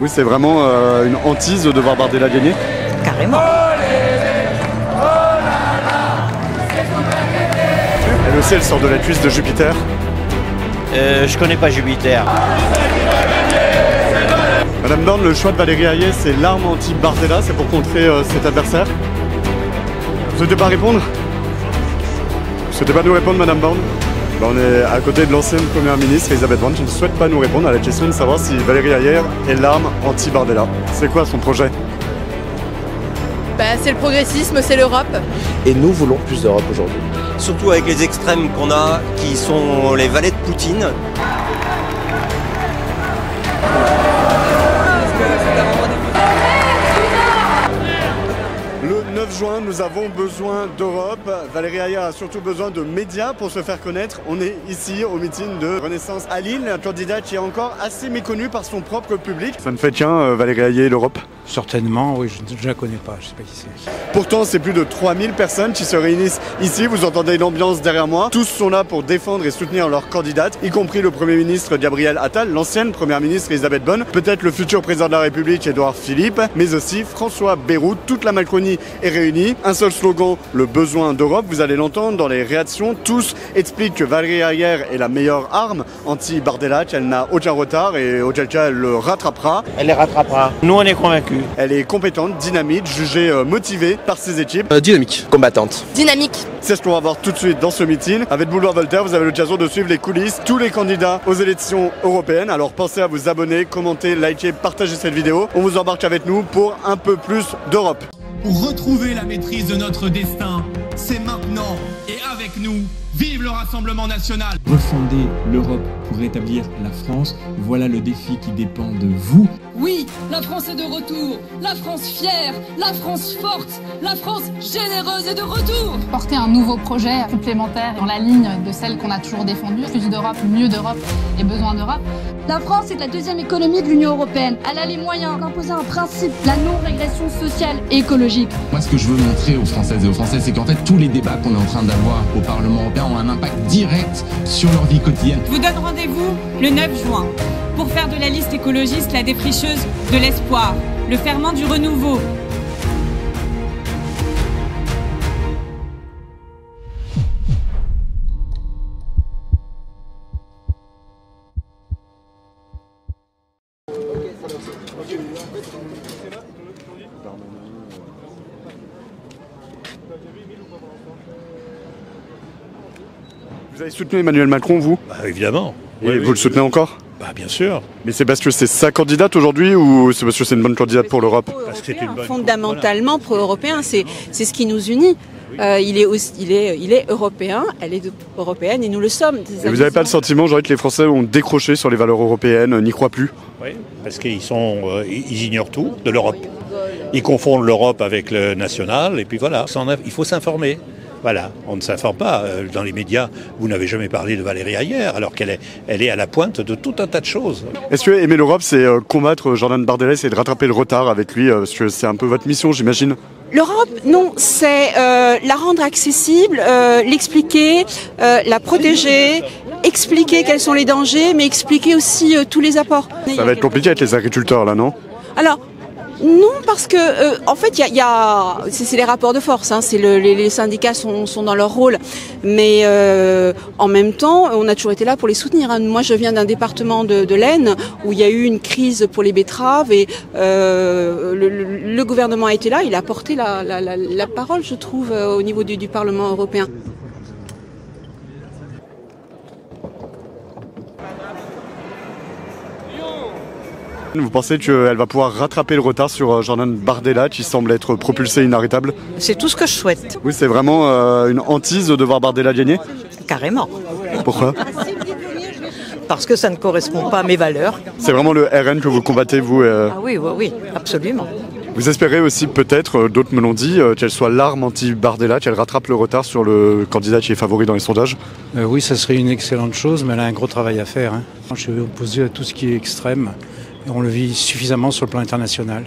Oui, c'est vraiment une hantise de voir Bardella gagner. Carrément. Elle aussi, elle sort de la cuisse de Jupiter. Je connais pas Jupiter. Madame Borne, le choix de Valérie Hayet, c'est l'arme anti-Bardella, c'est pour contrer cet adversaire. Vous souhaitez pas répondre? Vous souhaitez pas nous répondre, Madame Borne? On est à côté de l'ancienne première ministre Elisabeth Borne qui ne souhaite pas nous répondre à la question de savoir si Valérie Hayet est l'arme anti-Bardella. C'est quoi son projet? C'est le progressisme, c'est l'Europe. Et nous voulons plus d'Europe aujourd'hui. Surtout avec les extrêmes qu'on a, qui sont les valets de Poutine. Le 9 juin, nous avons besoin d'Europe. Valérie Hayet a surtout besoin de médias pour se faire connaître. On est ici au meeting de Renaissance à Lille, un candidat qui est encore assez méconnu par son propre public. Ça ne fait qu'un, Valérie Hayet, l'Europe? Certainement, oui, je ne la connais pas, je ne sais pas qui c'est. Pourtant, c'est plus de 3000 personnes qui se réunissent ici. Vous entendez l'ambiance derrière moi. Tous sont là pour défendre et soutenir leur candidate, y compris le Premier ministre Gabriel Attal, l'ancienne Première ministre Elisabeth Borne, peut-être le futur président de la République Édouard Philippe, mais aussi François Bayrou. Toute la Macronie est réunie. Un seul slogan, le besoin d'Europe. Vous allez l'entendre dans les réactions. Tous expliquent que Valérie Hayet est la meilleure arme anti-Bardella, qu'elle n'a aucun retard et auquel cas elle le rattrapera. Elle les rattrapera. Nous, on est convaincus. Elle est compétente, dynamique, jugée motivée par ses équipes. Dynamique, combattante. Dynamique. C'est ce qu'on va voir tout de suite dans ce meeting. Avec Boulevard Voltaire, vous avez l'occasion de suivre les coulisses, tous les candidats aux élections européennes. Alors pensez à vous abonner, commenter, liker, partager cette vidéo. On vous embarque avec nous pour un peu plus d'Europe. Pour retrouver la maîtrise de notre destin, c'est maintenant et avec nous. Vive le Rassemblement national! Refonder l'Europe pour rétablir la France, voilà le défi qui dépend de vous. Oui, la France est de retour, la France fière, la France forte, la France généreuse est de retour. Porter un nouveau projet complémentaire dans la ligne de celle qu'on a toujours défendue. Plus d'Europe, mieux d'Europe et besoin d'Europe. La France est la deuxième économie de l'Union européenne. Elle a les moyens d'imposer un principe, la non-régression sociale et écologique. Moi, ce que je veux montrer aux Françaises et aux Français, c'est qu'en fait, tous les débats qu'on est en train d'avoir au Parlement européen ont un impact direct sur leur vie quotidienne. Je vous donne rendez-vous le 9 juin pour faire de la liste écologiste la défricheuse de l'espoir, le ferment du renouveau. Vous avez soutenu Emmanuel Macron, vous? Évidemment. Et vous le soutenez encore? Bien sûr. Mais c'est parce que c'est sa candidate aujourd'hui ou c'est parce que c'est une bonne candidate pour l'Europe? Parce que c'est une bonne... Fondamentalement pro-européen, c'est ce qui nous unit. Il est européen, elle est européenne et nous le sommes. Et vous n'avez pas le sentiment, que les Français ont décroché sur les valeurs européennes, n'y croient plus? Oui, parce qu'ils ignorent tout de l'Europe. Ils confondent l'Europe avec le national et puis voilà, il faut s'informer. Voilà, on ne s'informe pas. Dans les médias, vous n'avez jamais parlé de Valérie Hayet, alors qu'elle est à la pointe de tout un tas de choses. Est-ce que aimer l'Europe, c'est combattre Jordan Bardella, c'est de rattraper le retard avec lui, parce que c'est un peu votre mission, j'imagine? L'Europe, non, c'est la rendre accessible, l'expliquer, la protéger, expliquer quels sont les dangers, mais expliquer aussi tous les apports. Ça va être compliqué avec les agriculteurs, là, non? Alors, non, parce que en fait, c'est les rapports de force. Les syndicats sont dans leur rôle, mais en même temps, on a toujours été là pour les soutenir. Moi, je viens d'un département de l'Aisne où il y a eu une crise pour les betteraves et le gouvernement a été là. Il a porté la parole, je trouve, au niveau du Parlement européen. Vous pensez qu'elle va pouvoir rattraper le retard sur Jordan Bardella qui semble être propulsé inarrêtable? C'est tout ce que je souhaite. Oui, c'est vraiment une hantise de voir Bardella gagner? Carrément. Pourquoi? Parce que ça ne correspond pas à mes valeurs. C'est vraiment le RN que vous combattez, vous? Ah oui, absolument. Vous espérez aussi peut-être, d'autres me l'ont dit, qu'elle soit l'arme anti-Bardella, qu'elle rattrape le retard sur le candidat qui est favori dans les sondages? Oui, ça serait une excellente chose, mais elle a un gros travail à faire. Je suis opposé à tout ce qui est extrême. On le vit suffisamment sur le plan international.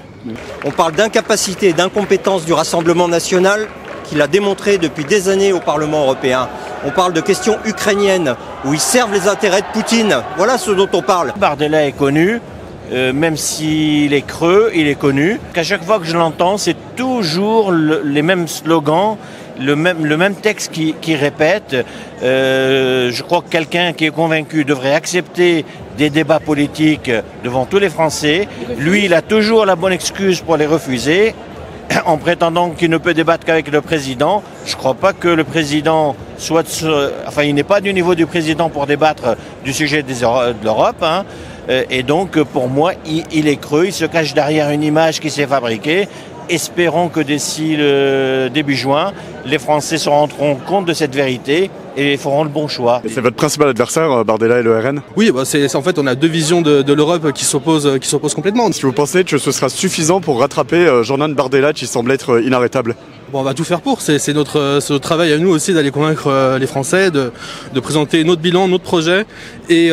On parle d'incapacité et d'incompétence du Rassemblement national qu'il a démontré depuis des années au Parlement européen. On parle de questions ukrainiennes où ils servent les intérêts de Poutine. Voilà ce dont on parle. Bardella est connu, même s'il est creux, il est connu. Qu'à chaque fois que je l'entends, c'est toujours les mêmes slogans, le même texte qui répète. Je crois que quelqu'un qui est convaincu devrait accepter des débats politiques devant tous les Français. Lui, il a toujours la bonne excuse pour les refuser, en prétendant qu'il ne peut débattre qu'avec le président. Je ne crois pas que le président il n'est pas du niveau du président pour débattre du sujet de l'Europe. Hein. Et donc, pour moi, il est creux, il se cache derrière une image qui s'est fabriquée. Espérons que d'ici le début juin, les Français se rendront compte de cette vérité et feront le bon choix. Et c'est votre principal adversaire, Bardella et le RN? Oui, en fait, on a deux visions de l'Europe qui s'opposent complètement. Est-ce que vous pensez que ce sera suffisant pour rattraper Jordan Bardella qui semble être inarrêtable? Bon, on va tout faire pour. C'est notre travail à nous aussi d'aller convaincre les Français, de présenter notre bilan, notre projet et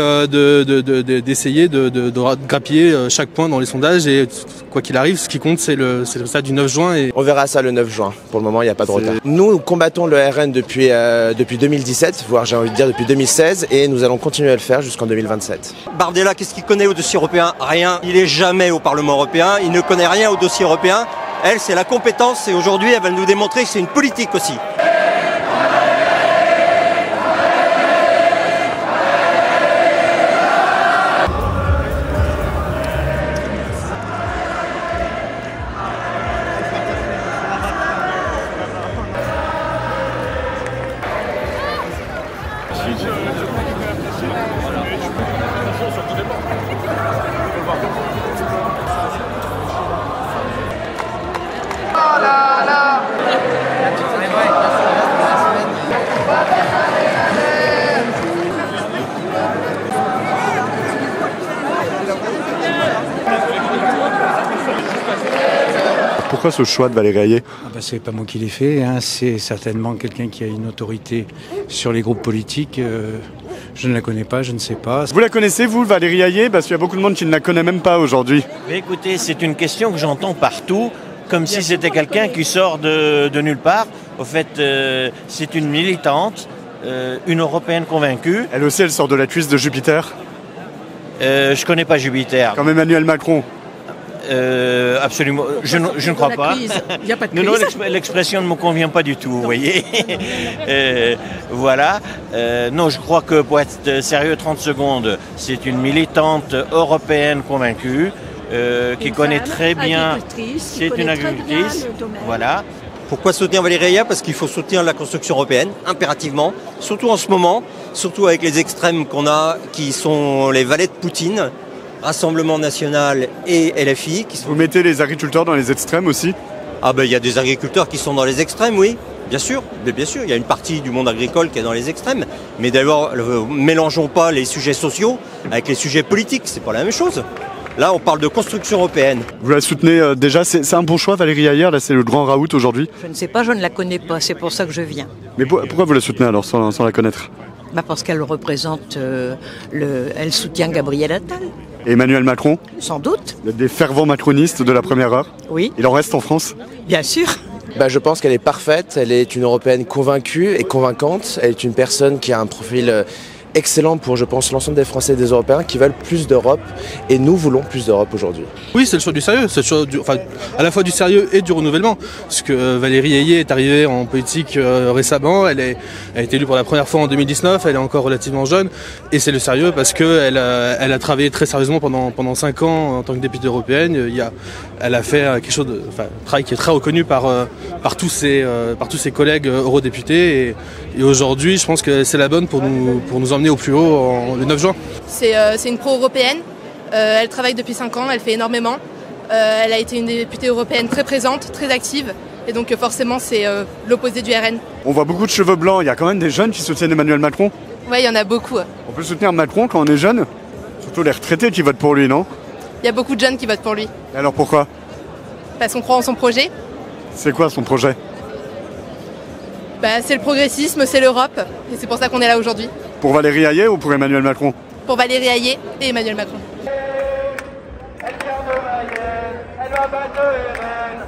d'essayer de grappiller chaque point dans les sondages. Et quoi qu'il arrive, ce qui compte, c'est le résultat du 9 juin. Et... On verra ça le 9 juin. Pour le moment, il n'y a pas de retard. Nous combattons le RN depuis 2017, voire j'ai envie de dire depuis 2016, et nous allons continuer à le faire jusqu'en 2027. Bardella, qu'est-ce qu'il connaît au dossier européen? Rien. Il n'est jamais au Parlement européen. Il ne connaît rien au dossier européen. Elle, c'est la compétence et aujourd'hui, elle va nous démontrer que c'est une politique aussi. Pourquoi ce choix de Valérie Hayé? C'est pas moi qui l'ai fait, hein. C'est certainement quelqu'un qui a une autorité sur les groupes politiques. Je ne la connais pas, je ne sais pas. Vous la connaissez, vous, Valérie Hayé? Parce qu'il y a beaucoup de monde qui ne la connaît même pas aujourd'hui. Mais écoutez, c'est une question que j'entends partout, comme si c'était quelqu'un qui sort de nulle part. Au fait, c'est une militante, une Européenne convaincue. Elle aussi, elle sort de la cuisse de Jupiter? Je connais pas Jupiter. Comme Emmanuel Macron? Absolument, je ne crois pas. Il n'y a pas de crise. Non, l'expression ne me convient pas du tout, vous voyez. Voilà. Non, je crois que pour être sérieux 30 secondes, c'est une militante européenne convaincue, qui connaît très bien. C'est une agricultrice. Voilà. Pourquoi soutenir Valérie Hayé? Parce qu'il faut soutenir la construction européenne, impérativement. Surtout en ce moment, surtout avec les extrêmes qu'on a, qui sont les valets de Poutine. Rassemblement national et LFI. Vous mettez les agriculteurs dans les extrêmes aussi? Ah ben il y a des agriculteurs qui sont dans les extrêmes, oui, bien sûr. Mais bien sûr, il y a une partie du monde agricole qui est dans les extrêmes. Mais d'abord, mélangeons pas les sujets sociaux avec les sujets politiques, c'est pas la même chose. Là, on parle de construction européenne. Vous la soutenez déjà, c'est un bon choix Valérie Hayé, là c'est le grand raout aujourd'hui? Je ne sais pas, je ne la connais pas, c'est pour ça que je viens. Mais pourquoi vous la soutenez alors sans la connaître? Parce qu'elle représente, elle soutient Gabriel Attal. Et Emmanuel Macron? Sans doute. Des fervents macronistes de la première heure? Oui. Il en reste en France? Bien sûr. Je pense qu'elle est parfaite, elle est une Européenne convaincue et convaincante. Elle est une personne qui a un profil excellent pour, je pense, l'ensemble des Français et des Européens qui veulent plus d'Europe. Et nous voulons plus d'Europe aujourd'hui. Oui, c'est le choix du sérieux. C'est le choix à la fois du sérieux et du renouvellement. Parce que Valérie Hayé est arrivée en politique récemment. Elle a été élue pour la première fois en 2019. Elle est encore relativement jeune. Et c'est le sérieux parce qu'elle a travaillé très sérieusement pendant 5 ans en tant que députée européenne. Elle a fait quelque chose un travail qui est très reconnu par tous ses collègues eurodéputés. Et aujourd'hui, je pense que c'est la bonne pour nous emmener au plus haut le 9 juin. C'est une pro-européenne, elle travaille depuis 5 ans, elle fait énormément. Elle a été une députée européenne très présente, très active, et donc forcément c'est l'opposé du RN. On voit beaucoup de cheveux blancs, il y a quand même des jeunes qui soutiennent Emmanuel Macron? Oui, il y en a beaucoup. On peut soutenir Macron quand on est jeune? Surtout les retraités qui votent pour lui, non? Il y a beaucoup de jeunes qui votent pour lui. Et alors pourquoi? Parce qu'on croit en son projet. C'est quoi son projet? C'est le progressisme, c'est l'Europe, et c'est pour ça qu'on est là aujourd'hui. Pour Valérie Hayé ou pour Emmanuel Macron? Pour Valérie Hayé et Emmanuel Macron. Elle vient de Mayenne, elle va battre le RN.